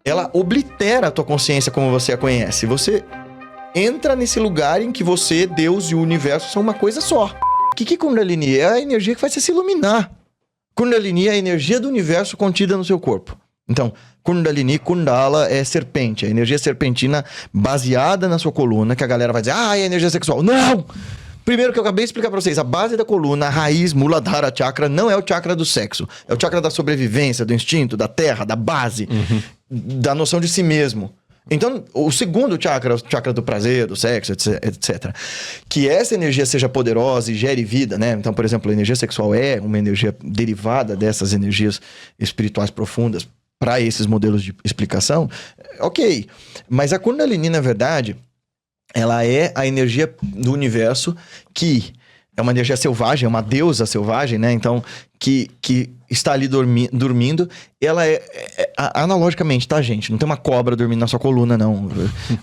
ela oblitera a tua consciência como você a conhece. Você entra nesse lugar em que você, Deus e o universo são uma coisa só. O que é Kundalini? É a energia que faz você se iluminar. Kundalini é a energia do universo contida no seu corpo. Então, Kundalini, Kundala é serpente, a energia serpentina baseada na sua coluna, que a galera vai dizer, é energia sexual. Não! Primeiro que eu acabei de explicar pra vocês, a base da coluna, a raiz, Muladhara Chakra, não é o chakra do sexo. É o chakra da sobrevivência, do instinto, da terra, da base, da noção de si mesmo. Então, o segundo chakra, o chakra do prazer, do sexo, etc. Que essa energia seja poderosa e gere vida, né? Então, por exemplo, a energia sexual é uma energia derivada dessas energias espirituais profundas para esses modelos de explicação. Ok. Mas a Kundalini, na verdade, ela é a energia do universo que é uma energia selvagem, é uma deusa selvagem, né? Então, que está ali dormindo. Ela analogicamente, tá, gente? Não tem uma cobra dormindo na sua coluna, não.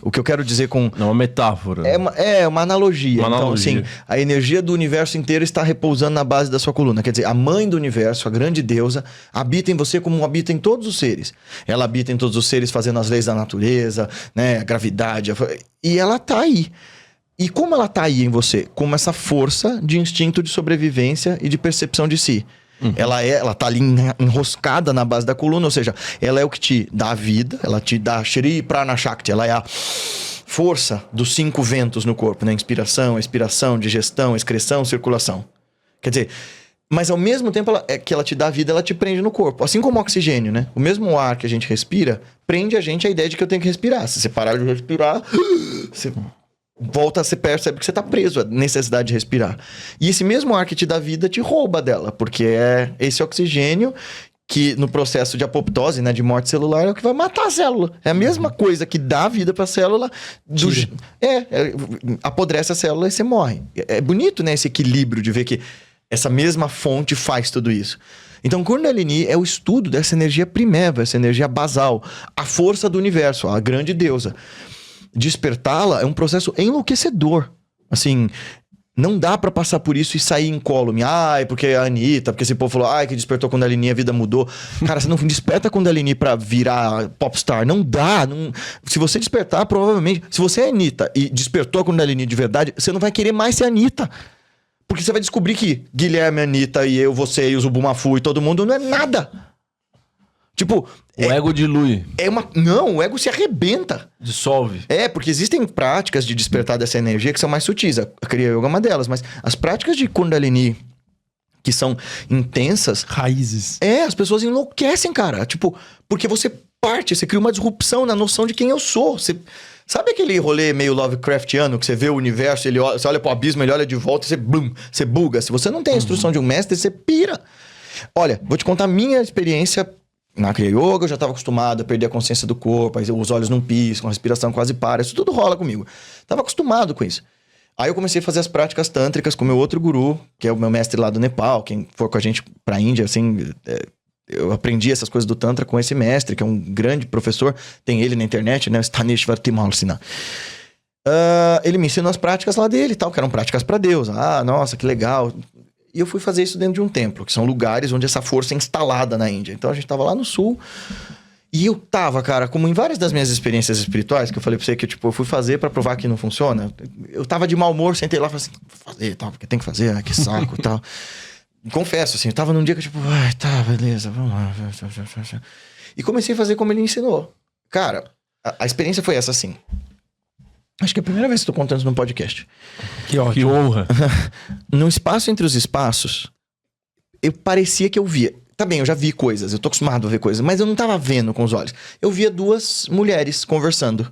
O que eu quero dizer com... Não, é uma metáfora. É uma analogia. Uma então, analogia. assim, a energia do universo inteiro está repousando na base da sua coluna. Quer dizer, a mãe do universo, a grande deusa, habita em você como habita em todos os seres. Ela habita em todos os seres fazendo as leis da natureza, né? A gravidade. E ela tá aí. E como ela tá aí em você? Como essa força de instinto de sobrevivência e de percepção de si. Ela tá ali enroscada na base da coluna, ou seja, ela é o que te dá a vida, ela te dá Shri Prana Shakti, ela é a força dos 5 ventos no corpo, né? Inspiração, expiração, digestão, excreção, circulação. Quer dizer, mas ao mesmo tempo que ela te dá a vida, ela te prende no corpo. Assim como o oxigênio, né? O mesmo ar que a gente respira, prende a gente a ideia de que eu tenho que respirar. Se você parar de respirar, você... volta, você percebe que você tá preso à necessidade de respirar. E esse mesmo ar que te dá vida te rouba dela, porque é esse oxigênio que no processo de apoptose, né, de morte celular, é o que vai matar a célula. É a mesma coisa que dá vida pra célula. Apodrece a célula e você morre. É bonito, né, esse equilíbrio de ver que essa mesma fonte faz tudo isso. Então, Kundalini é o estudo dessa energia primeva, essa energia basal, a força do universo, a grande deusa. Despertá-la é um processo enlouquecedor. Assim, não dá pra passar por isso e sair incólume. Porque a Anitta, porque esse povo falou, que despertou Kundalini, a vida mudou. Cara, você não desperta Kundalini pra virar popstar. Não dá. Se você despertar, provavelmente... Se você é Anitta e despertou a Kundalini de verdade, você não vai querer mais ser Anitta. Porque você vai descobrir que Guilherme, Anitta e eu, você e o Zubumafu e todo mundo não é nada. Tipo... O ego dilui. Não, o ego se arrebenta. Dissolve. Porque existem práticas de despertar dessa energia que são mais sutis. A Kriya Yoga é uma delas, mas as práticas de Kundalini que são intensas... Raízes. As pessoas enlouquecem, cara. Tipo, porque você cria uma disrupção na noção de quem eu sou. Você... Sabe aquele rolê meio Lovecraftiano que você vê o universo, você olha pro abismo, ele olha de volta e você buga. Se você não tem a instrução de um mestre, você pira. Olha, vou te contar a minha experiência... Na Kriya Yoga eu já estava acostumado a perder a consciência do corpo, aí os olhos não piscam, a respiração quase para, isso tudo rola comigo. Tava acostumado com isso. Aí eu comecei a fazer as práticas tântricas com meu outro guru, que é o meu mestre lá do Nepal, quem for com a gente pra Índia, assim... Eu aprendi essas coisas do Tantra com esse mestre, que é um grande professor, tem ele na internet, né? Staneshwar Timalsina. Ele me ensinou as práticas lá dele e tal, que eram práticas pra Deus. Nossa, que legal... E eu fui fazer isso dentro de um templo, que são lugares onde essa força é instalada na Índia. Então a gente tava lá no sul. E eu tava, cara, como em várias das minhas experiências espirituais, que eu falei pra você que eu fui fazer pra provar que não funciona. Eu tava de mau humor, sentei lá e falei assim, vou fazer e tal, porque tem que fazer, que saco e tal. Confesso, assim, eu tava num dia que tá, beleza, vamos lá. E comecei a fazer como ele ensinou. Cara, a experiência foi essa, assim. Acho que é a primeira vez que estou contando isso num podcast. Que ótimo. Que honra. No espaço entre os espaços, eu parecia que eu via. Tá bem, eu já vi coisas, eu tô acostumado a ver coisas, mas eu não tava vendo com os olhos. Eu via 2 mulheres conversando.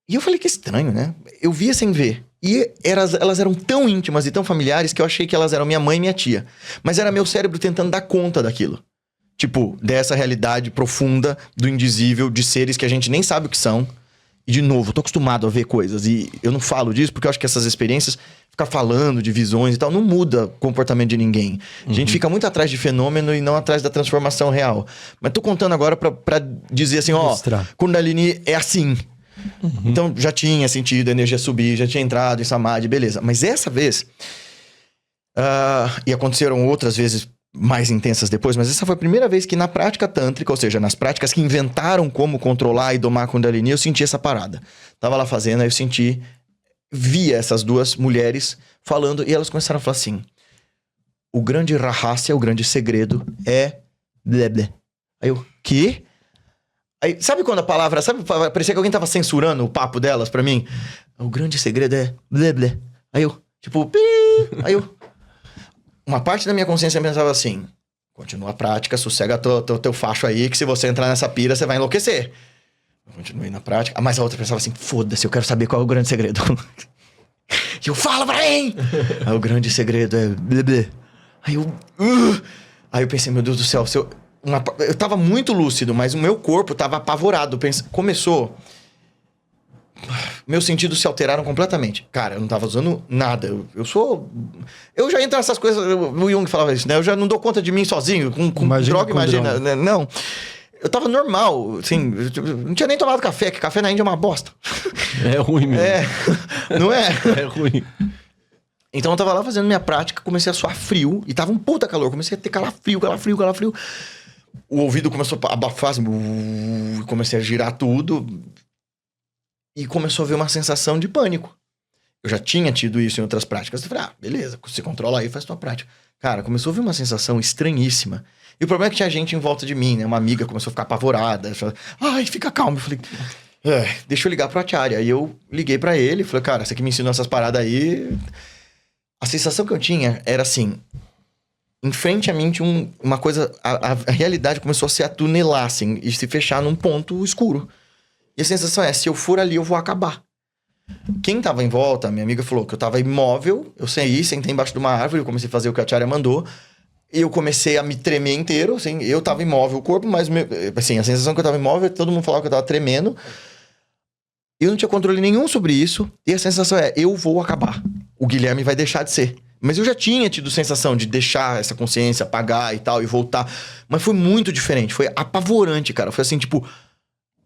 E eu falei, que estranho, né? Eu via sem ver. E elas eram tão íntimas e tão familiares que eu achei que elas eram minha mãe e minha tia. Mas era meu cérebro tentando dar conta daquilo. Tipo, dessa realidade profunda do indizível, de seres que a gente nem sabe o que são. E, de novo, eu tô acostumado a ver coisas. E eu não falo disso porque eu acho que essas experiências, ficar falando de visões e tal, não muda o comportamento de ninguém. A gente fica muito atrás de fenômeno e não atrás da transformação real. Mas tô contando agora pra dizer assim, Kundalini é assim. Então, já tinha sentido a energia subir, já tinha entrado em Samadhi, beleza. Mas essa vez... e aconteceram outras vezes mais intensas depois, mas essa foi a primeira vez que na prática tântrica, ou seja, nas práticas que inventaram como controlar e domar a Kundalini, eu senti essa parada. Tava lá fazendo, aí eu via essas duas mulheres falando, e elas começaram a falar assim: o grande rahasya, o grande segredo é... blé, blé. Aí eu, quê? Aí, sabe quando a palavra... parecia que alguém tava censurando o papo delas pra mim. O grande segredo é... blé, blé. Aí eu, tipo... pi. Aí eu... Uma parte da minha consciência pensava assim: continua a prática, sossega teu facho aí, que se você entrar nessa pira, você vai enlouquecer. Eu continuei na prática. Mas a outra pensava assim: foda-se, eu quero saber qual é o grande segredo. E eu, fala pra mim! Aí o grande segredo é... blé, blé. Aí eu... Aí eu pensei, meu Deus do céu, eu tava muito lúcido, mas o meu corpo tava apavorado. Começou... Meus sentidos se alteraram completamente. Cara, eu não tava usando nada. Eu já entro nessas coisas... O Jung falava isso, né? Eu já não dou conta de mim sozinho. Com droga, imagina. Né? Não. Eu tava normal, assim... Eu não tinha nem tomado café, que café na Índia é uma bosta. É ruim mesmo. Não é? É ruim. Então eu tava lá fazendo minha prática, comecei a suar frio, e tava um puta calor, comecei a ter calafrio. O ouvido começou a abafar, assim, comecei a girar tudo, e começou a ver uma sensação de pânico. Eu já tinha tido isso em outras práticas, eu falei, beleza, você controla aí, faz tua prática. Cara, começou a ver uma sensação estranhíssima. E o problema é que tinha gente em volta de mim, né? Uma amiga começou a ficar apavorada, falou, fica calmo. Eu falei, deixa eu ligar pro Acharya. Aí eu liguei pra ele, falei, cara, você que me ensinou essas paradas aí... A sensação que eu tinha era assim... Em frente a mim tinha uma coisa... A realidade começou a se atunelar, assim... E se fechar num ponto escuro. E a sensação é... Se eu for ali, eu vou acabar. Quem tava em volta... Minha amiga falou que eu tava imóvel. Eu saí, sentei embaixo de uma árvore. Eu comecei a fazer o que a Acharya mandou. Eu comecei a me tremer inteiro, assim... Eu tava imóvel o corpo, mas... Assim, a sensação que eu tava imóvel... Todo mundo falava que eu tava tremendo. Eu não tinha controle nenhum sobre isso. E a sensação é... Eu vou acabar. O Guilherme vai deixar de ser. Mas eu já tinha tido sensação de deixar essa consciência apagar e tal, e voltar. Mas foi muito diferente, foi apavorante, cara. Foi assim, tipo...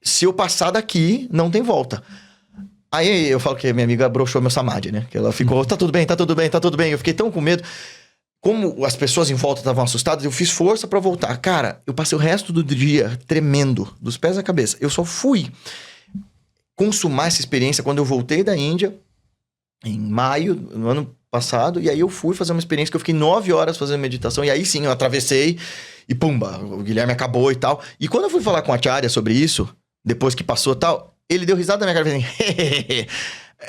Se eu passar daqui, não tem volta. Aí eu falo que a minha amiga broxou meu samadhi, né? Que ela ficou, tá tudo bem. Eu fiquei tão com medo. Como as pessoas em volta estavam assustadas, eu fiz força pra voltar. Cara, eu passei o resto do dia tremendo, dos pés à cabeça. Eu só fui consumar essa experiência quando eu voltei da Índia... Em maio, no ano passado, e aí eu fui fazer uma experiência que eu fiquei 9 horas fazendo meditação, e aí sim, eu atravessei, e pumba, o Guilherme acabou e tal. E quando eu fui falar com a Acharya sobre isso, depois que passou e tal, ele deu risada na minha cara e falou assim,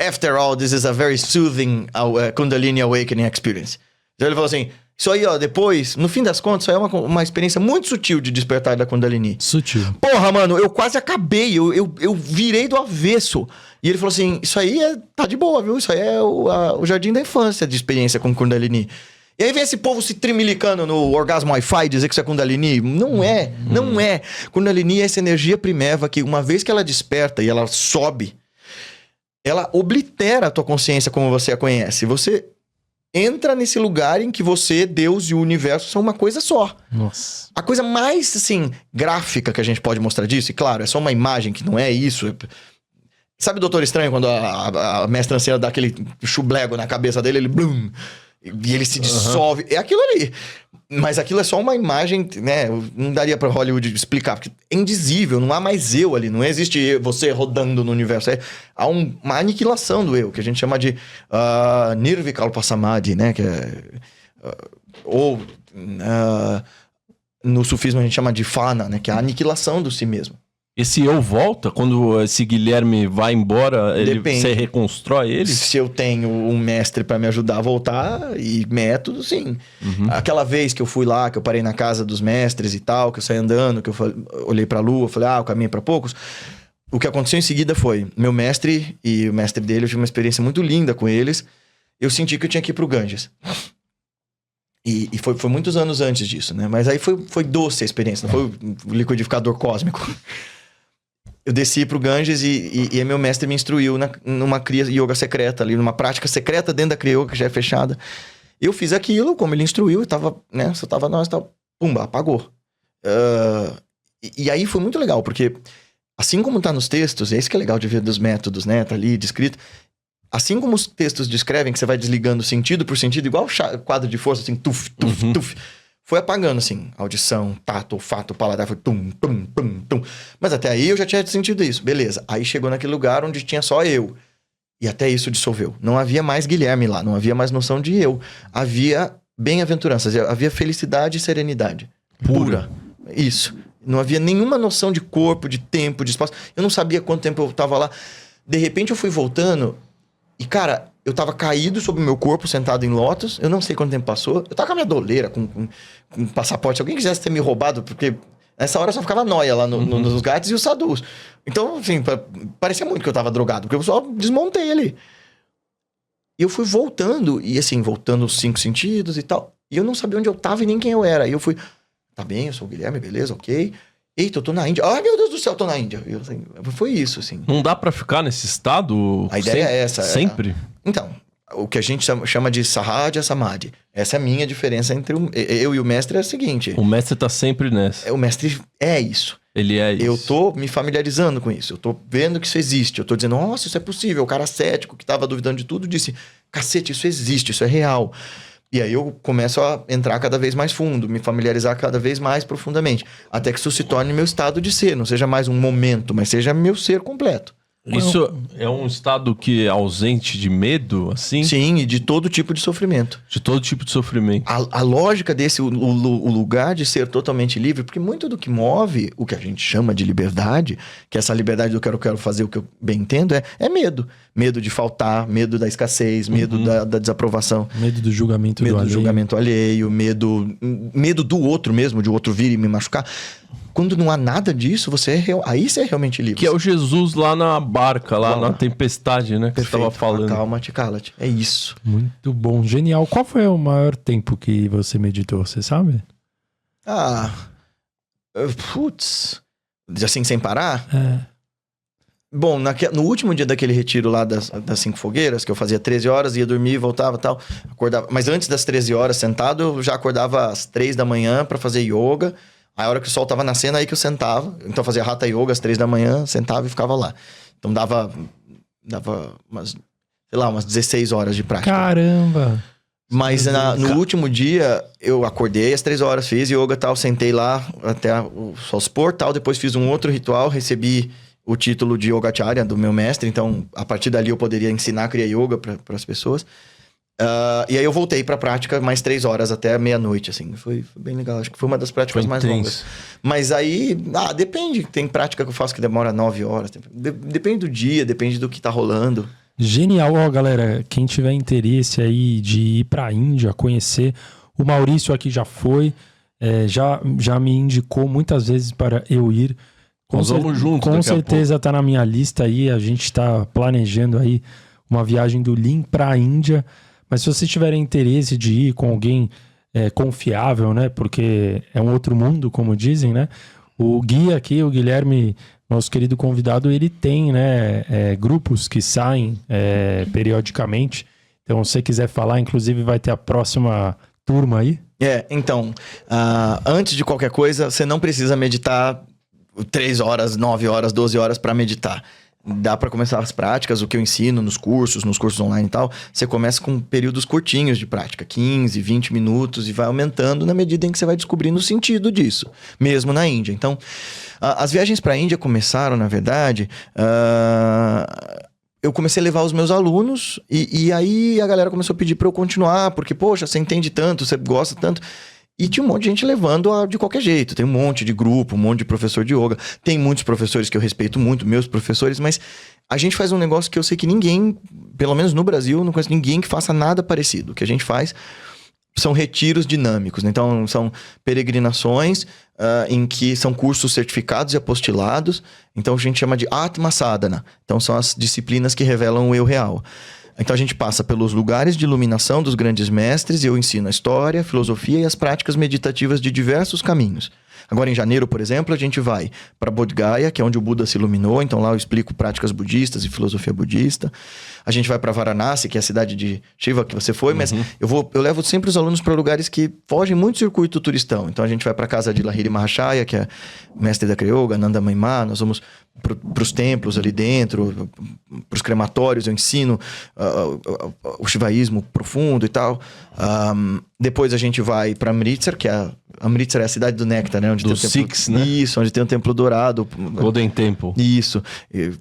after all, this is a very soothing Kundalini Awakening experience. Então ele falou assim, isso aí, ó, depois, no fim das contas, isso aí é uma experiência muito sutil de despertar da Kundalini. Sutil. Porra, mano, eu quase acabei, eu virei do avesso. E ele falou assim, isso aí tá de boa, viu? Isso aí é o jardim da infância de experiência com Kundalini. E aí vem esse povo se trimilicando no orgasmo Wi-Fi, dizer que isso é Kundalini. Não é. Kundalini é essa energia primeva que uma vez que ela desperta e ela sobe, ela oblitera a tua consciência como você a conhece. Você entra nesse lugar em que você, Deus e o universo são uma coisa só. Nossa. A coisa mais, assim, gráfica que a gente pode mostrar disso, e claro, é só uma imagem que não é isso. Sabe o Doutor Estranho, quando a mestra anciã dá aquele chublego na cabeça dele, ele blum, e ele se dissolve. É aquilo ali. Mas aquilo é só uma imagem, né? Não daria pra Hollywood explicar, porque é indizível, não há mais eu ali, não existe você rodando no universo. Há uma aniquilação do eu, que a gente chama de Nirvikalpa Samadhi, né? Que é, no sufismo a gente chama de Fana, né? Que é a aniquilação do si mesmo. Esse eu volta? Quando esse Guilherme vai embora, você reconstrói ele? Se eu tenho um mestre pra me ajudar a voltar, e método, sim. Aquela vez que eu fui lá, que eu parei na casa dos mestres e tal, que eu saí andando, que eu olhei pra lua, falei, o caminho é pra poucos. O que aconteceu em seguida foi, meu mestre e o mestre dele, eu tive uma experiência muito linda com eles. Eu senti que eu tinha que ir pro Ganges. E foi muitos anos antes disso, né? Mas aí foi doce a experiência, não foi o liquidificador cósmico. Eu desci pro Ganges e meu mestre me instruiu numa Kriya Yoga secreta ali, numa prática secreta dentro da Kriya Yoga, que já é fechada. Eu fiz aquilo, como ele instruiu, tava, né? Só tava nós, tal, pumba, apagou. E aí foi muito legal, porque assim como tá nos textos, é isso que é legal de ver dos métodos, né? Tá ali descrito. Assim como os textos descrevem que você vai desligando sentido por sentido, igual quadro de força, assim, tuf, tuf, tuf. foi apagando, assim, audição, tato, olfato, paladar, foi tum, tum, tum, tum. Mas até aí eu já tinha sentido isso, beleza. Aí chegou naquele lugar onde tinha só eu. E até isso dissolveu. Não havia mais Guilherme lá, não havia mais noção de eu. Havia bem-aventuranças, havia felicidade e serenidade. Pura. Isso. Não havia nenhuma noção de corpo, de tempo, de espaço. Eu não sabia quanto tempo eu tava lá. De repente eu fui voltando e, cara, eu tava caído sobre o meu corpo, sentado em lótus. Eu não sei quanto tempo passou. Eu tava com a minha doleira, com passaporte. Se alguém quisesse ter me roubado, porque nessa hora eu só ficava nóia lá nos gatos e os sadus. Então, assim, parecia muito que eu tava drogado, porque eu só desmontei ali. E eu fui voltando, e assim, voltando os 5 sentidos e tal. E eu não sabia onde eu tava e nem quem eu era. E eu fui... Tá bem, eu sou o Guilherme, beleza, ok. Eita, eu tô na Índia. Ai, meu Deus do céu, eu tô na Índia. Assim, foi isso, assim. Não dá pra ficar nesse estado? A ideia é essa. Sempre? Então, o que a gente chama de Sahaja Samadhi. Essa é a minha diferença entre eu e o mestre é a seguinte. O mestre tá sempre nessa. O mestre é isso. Ele é isso. Eu tô me familiarizando com isso. Eu tô vendo que isso existe. Eu tô dizendo, nossa, isso é possível. O cara cético que tava duvidando de tudo disse, cacete, isso existe, isso é real. E aí eu começo a entrar cada vez mais fundo, me familiarizar cada vez mais profundamente. Até que isso se torne meu estado de ser. Não seja mais um momento, mas seja meu ser completo. Isso é um estado que é ausente de medo, assim? Sim, e de todo tipo de sofrimento. De todo tipo de sofrimento. A lógica desse, o lugar de ser totalmente livre, porque muito do que move o que a gente chama de liberdade, que é essa liberdade do quero fazer o que eu bem entendo, é medo. Medo de faltar, medo da escassez, medo da desaprovação. Medo do julgamento medo do julgamento alheio, medo do outro mesmo, de o outro vir e me machucar. Quando não há nada disso, aí você é realmente livre. Que é o Jesus lá na barca, lá na tempestade, né? Que Perfeito. você tava falando. Calma-te, cala-te. É isso. Muito bom, genial. Qual foi o maior tempo que você meditou, você sabe? Putz. Assim, sem parar? É. Bom, no último dia daquele retiro lá das 5 fogueiras, que eu fazia 13 horas, ia dormir, voltava e tal. Acordava. Mas antes das 13 horas sentado, eu já acordava às 3 da manhã pra fazer yoga. A hora que o sol tava nascendo, aí que eu sentava. Então eu fazia Hatha Yoga às 3 da manhã, sentava e ficava lá. Então dava umas 16 horas de prática. Caramba! Mas no último dia, eu acordei às 3 horas, fiz yoga e tal, sentei lá até o sol se pôr tal. Depois fiz um outro ritual, recebi o título de Yogacharya do meu mestre. Então, a partir dali eu poderia ensinar Kriya Yoga para as pessoas. E aí eu voltei pra prática mais 3 horas até meia-noite, assim. Foi bem legal. Acho que foi uma das práticas mais longas. Mas aí, depende. Tem prática que eu faço que demora 9 horas. Depende do dia, depende do que tá rolando. Genial, ó, galera. Quem tiver interesse aí de ir pra Índia, conhecer, o Maurício aqui já foi, já me indicou muitas vezes para eu ir. Nós vamos juntos. Com certeza tá na minha lista aí. A gente tá planejando aí uma viagem do Lean pra Índia. Mas se vocês tiverem interesse de ir com alguém confiável, né? Porque é um outro mundo, como dizem, né? O guia aqui, o Guilherme, nosso querido convidado, ele tem, né? Grupos que saem periodicamente. Então, se você quiser falar, inclusive vai ter a próxima turma aí. Então, antes de qualquer coisa, você não precisa meditar 3 horas, 9 horas, 12 horas para meditar. Dá para começar as práticas, o que eu ensino nos cursos online e tal. Você começa com períodos curtinhos de prática, 15, 20 minutos, e vai aumentando na medida em que você vai descobrindo o sentido disso, mesmo na Índia. Então, as viagens para a Índia começaram, na verdade, eu comecei a levar os meus alunos, e aí a galera começou a pedir para eu continuar, porque, poxa, você entende tanto, você gosta tanto. E tinha um monte de gente levando de qualquer jeito. Tem um monte de grupo, um monte de professor de yoga. Tem muitos professores que eu respeito muito, meus professores, mas a gente faz um negócio que eu sei que ninguém, pelo menos no Brasil, eu não conheço ninguém que faça nada parecido. O que a gente faz são retiros dinâmicos, né? Então, são peregrinações em que são cursos certificados e apostilados. Então, a gente chama de Atma Sadhana. Então, são as disciplinas que revelam o eu real. Então a gente passa pelos lugares de iluminação dos grandes mestres e eu ensino a história, a filosofia e as práticas meditativas de diversos caminhos. Agora, em janeiro, por exemplo, a gente vai para Bodh Gaya, que é onde o Buda se iluminou. Então, lá eu explico práticas budistas e filosofia budista. A gente vai para Varanasi, que é a cidade de Shiva que você foi. Mas eu levo sempre os alunos para lugares que fogem muito do circuito turistão. Então, a gente vai para casa de Lahiri Mahashaya, que é mestre da Kriya Yoga, Nanda Mahima. Nós vamos para os templos ali dentro, para os crematórios. Eu ensino o shivaísmo profundo e tal. Depois a gente vai para Amritsar, que é Amritsar é a cidade do néctar, né? Onde do tem o templo, Sikhs, né? Isso, onde tem o templo dourado. Golden Temple. Isso.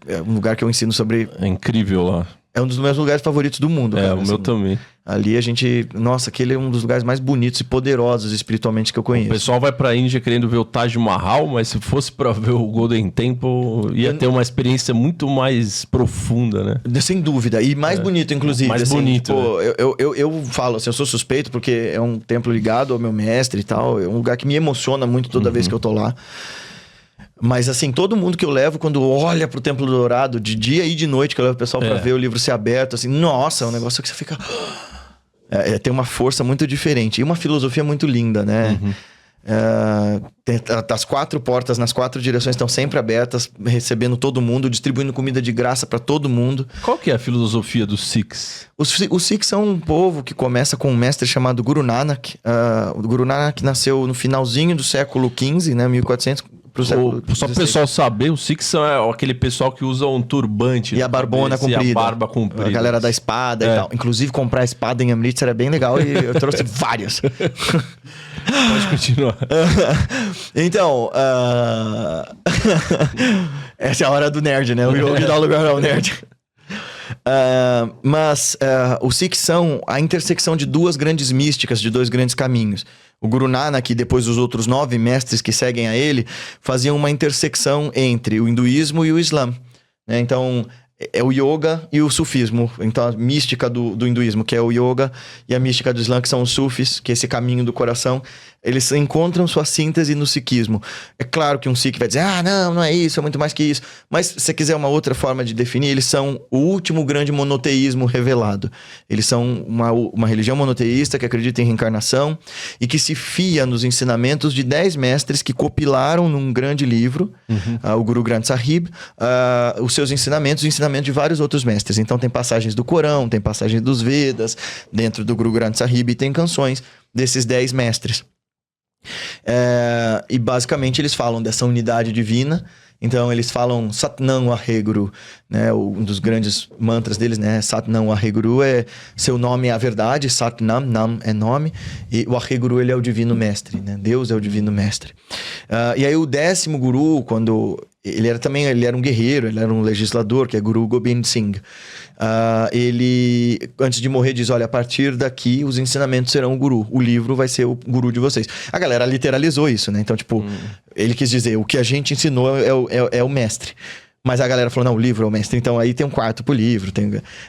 É um lugar que eu ensino sobre... É incrível lá. É um dos meus lugares favoritos do mundo. É, cara, o meu também. Ali a gente... Nossa, aquele é um dos lugares mais bonitos e poderosos espiritualmente que eu conheço. O pessoal vai pra Índia querendo ver o Taj Mahal, mas se fosse pra ver o Golden Temple, ia ter uma experiência muito mais profunda, né? Sem dúvida. E mais bonito, inclusive. Mais assim, bonito, tipo, eu falo assim, eu sou suspeito porque é um templo ligado ao meu mestre e tal. É um lugar que me emociona muito toda vez que eu tô lá. Mas assim, todo mundo que eu levo, quando olha pro Templo Dourado, de dia e de noite, que eu levo o pessoal pra ver o livro ser aberto, assim, nossa, é um negócio que você fica... tem uma força muito diferente. E uma filosofia muito linda, né? As 4 portas nas 4 direções estão sempre abertas, recebendo todo mundo, distribuindo comida de graça para todo mundo. Qual que é a filosofia dos Sikhs? Os Sikhs são um povo que começa com um mestre chamado Guru Nanak. O Guru Nanak nasceu no finalzinho do século XV, né, 1400... Só pro pessoal saber, os Sikhs são aquele pessoal que usa um turbante. E a barbona comprida. E a barba comprida. A galera da espada e tal. Inclusive, comprar espada em Amritsar é bem legal e eu trouxe várias. Pode continuar. Então, essa é a hora do nerd, né? O yoga dá lugar ao nerd. Mas os Sikhs são a intersecção de 2 grandes místicas, de 2 grandes caminhos. O Guru Nanak e depois os outros 9 mestres que seguem a ele faziam uma intersecção entre o hinduísmo e o islã, né? Então, é o yoga e o sufismo. Então, a mística do hinduísmo, que é o yoga, e a mística do islã, que são os sufis, que é esse caminho do coração, eles encontram sua síntese no sikhismo. É claro que um sikh vai dizer, não é isso, é muito mais que isso. Mas, se você quiser uma outra forma de definir, eles são o último grande monoteísmo revelado. Eles são uma religião monoteísta que acredita em reencarnação e que se fia nos ensinamentos de 10 mestres que compilaram num grande livro, o Guru Granth Sahib, os seus ensinamentos, de vários outros mestres. Então tem passagens do Corão, tem passagens dos Vedas, dentro do Guru Granth Sahib, e tem canções desses 10 mestres. E basicamente eles falam dessa unidade divina. Então eles falam Satnam Waheguru, né? Um dos grandes mantras deles, né? Satnam Waheguru seu nome é a verdade, Satnam, Nam é nome, e o Waheguru ele é o divino mestre, né? Deus é o divino mestre. E aí o 10º guru, quando ele era um guerreiro, ele era um legislador, que é Guru Gobind Singh. Ele, antes de morrer, diz, olha, a partir daqui os ensinamentos serão o guru. O livro vai ser o guru de vocês. A galera literalizou isso, né? Então, tipo, ele quis dizer, o que a gente ensinou é o mestre. Mas a galera falou, não, o livro é o mestre. Então aí tem um quarto pro livro.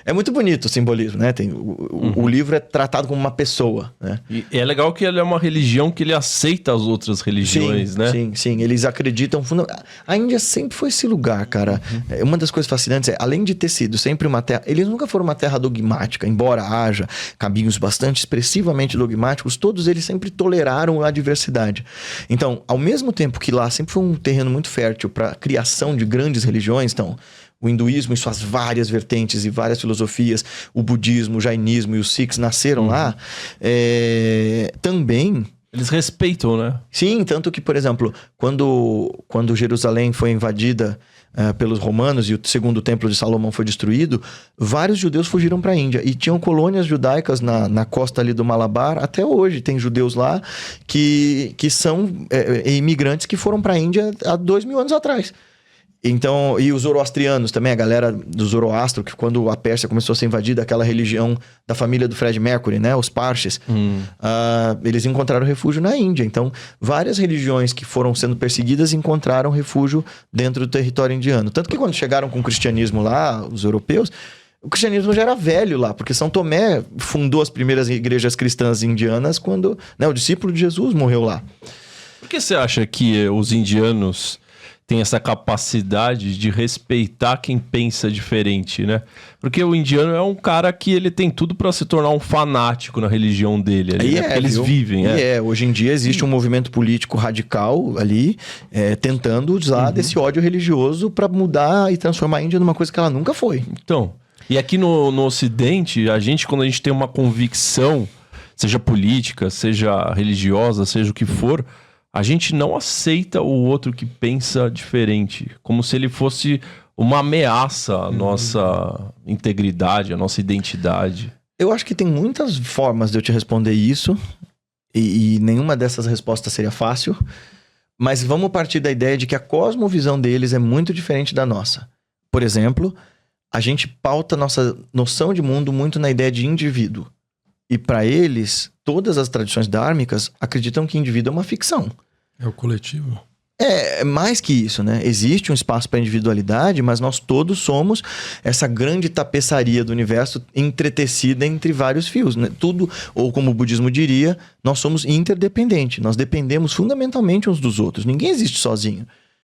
É muito bonito o simbolismo, né? O livro é tratado como uma pessoa, né? E é legal que ele é uma religião que ele aceita as outras religiões, né? Sim. Eles acreditam... A Índia sempre foi esse lugar, cara. Uma das coisas fascinantes é, além de ter sido sempre uma terra... Eles nunca foram uma terra dogmática. Embora haja caminhos bastante expressivamente dogmáticos, todos eles sempre toleraram a diversidade. Então, ao mesmo tempo que lá sempre foi um terreno muito fértil para a criação de grandes religiões, então, o hinduísmo e suas várias vertentes e várias filosofias, o budismo, o jainismo e os sikhs nasceram lá, também... Eles respeitam, né? Sim, tanto que, por exemplo, quando Jerusalém foi invadida pelos romanos e o segundo templo de Salomão foi destruído, vários judeus fugiram para a Índia. E tinham colônias judaicas na costa ali do Malabar. Até hoje tem judeus lá que são imigrantes que foram para a Índia há 2000 anos atrás. Então, e os zoroastrianos também, a galera do Zoroastro, que quando a Pérsia começou a ser invadida, aquela religião da família do Fred Mercury, né? Os Parches, eles encontraram refúgio na Índia. Então, várias religiões que foram sendo perseguidas encontraram refúgio dentro do território indiano. Tanto que quando chegaram com o cristianismo lá, os europeus, o cristianismo já era velho lá, porque São Tomé fundou as primeiras igrejas cristãs indianas quando, né, o discípulo de Jesus morreu lá. Por que você acha que os indianos tem essa capacidade de respeitar quem pensa diferente, né? Porque o indiano é um cara que ele tem tudo para se tornar um fanático na religião dele. Ali, né? Porque eles vivem. Hoje em dia existe um movimento político radical ali, tentando usar desse ódio religioso para mudar e transformar a Índia numa coisa que ela nunca foi. Então, e aqui no Ocidente, quando a gente tem uma convicção, seja política, seja religiosa, seja o que for, a gente não aceita o outro que pensa diferente, como se ele fosse uma ameaça à nossa integridade, à nossa identidade. Eu acho que tem muitas formas de eu te responder isso, e nenhuma dessas respostas seria fácil, mas vamos partir da ideia de que a cosmovisão deles é muito diferente da nossa. Por exemplo, a gente pauta nossa noção de mundo muito na ideia de indivíduo. E para eles, todas as tradições dármicas acreditam que indivíduo é uma ficção. É o coletivo. É mais que isso, né? Existe um espaço para individualidade, mas nós todos somos essa grande tapeçaria do universo entretecida entre vários fios, né? Tudo, ou como o budismo diria, nós somos interdependentes. Nós dependemos fundamentalmente uns dos outros. Ninguém existe sozinho.